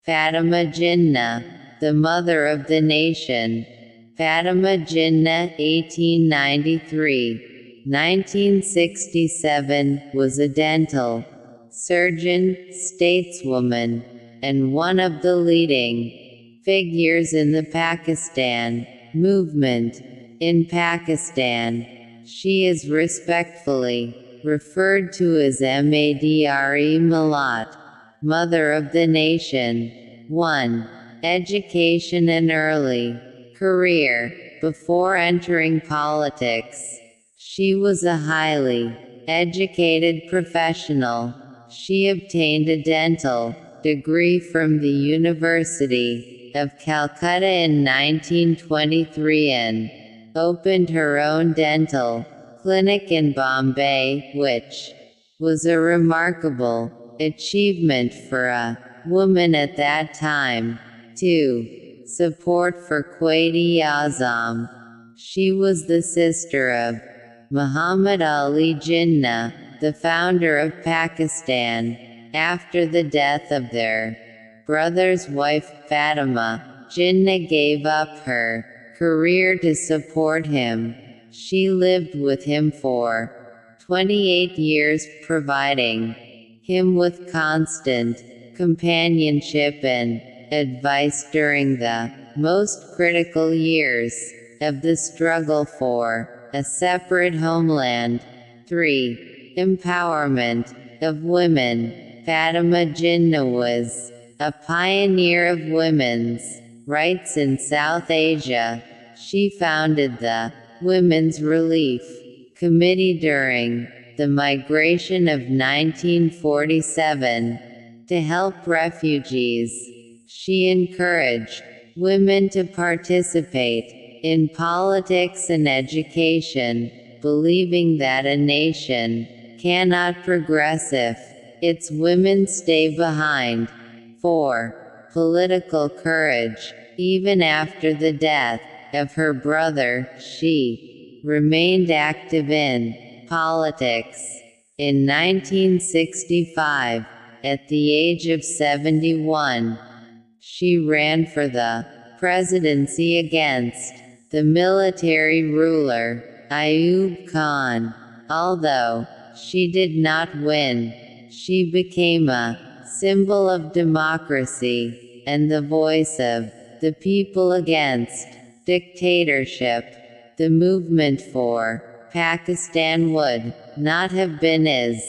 Fatima Jinnah, the mother of the nation. Fatima Jinnah (1893–1967) was a dental surgeon, stateswoman, and one of the leading figures in the Pakistan movement. In Pakistan, she is respectfully referred to as Madre Millat, Mother of the Nation. 1. Education and early career. Before entering politics, she was a highly educated professional. She obtained a dental degree from the University of Calcutta in 1923 and opened her own dental clinic in Bombay, which was a remarkable achievement for a woman at that time. 2. Support for Quaid-e-Azam. She was the sister of Muhammad Ali Jinnah, the founder of Pakistan. After the death of their brother's wife, Fatima, Jinnah gave up her career to support him. She lived with him for 28 years, providing him with constant companionship and advice during the most critical years of the struggle for a separate homeland. 3. Empowerment of women. Fatima Jinnah was a pioneer of women's rights in South Asia. She founded the Women's Relief Committee during the migration of 1947 to help refugees. She encouraged women to participate in politics and education, believing that a nation cannot progress if its women stay behind. 4. Political courage. Even after the death of her brother, she remained active in politics. In 1965, at the age of 71, she ran for the presidency against the military ruler, Ayub Khan. Although she did not win, she became a symbol of democracy and the voice of the people against dictatorship. The movement for Pakistan would not have been as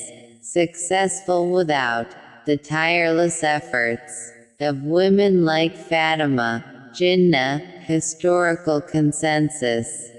successful without the tireless efforts of women like Fatima Jinnah. Historical consensus.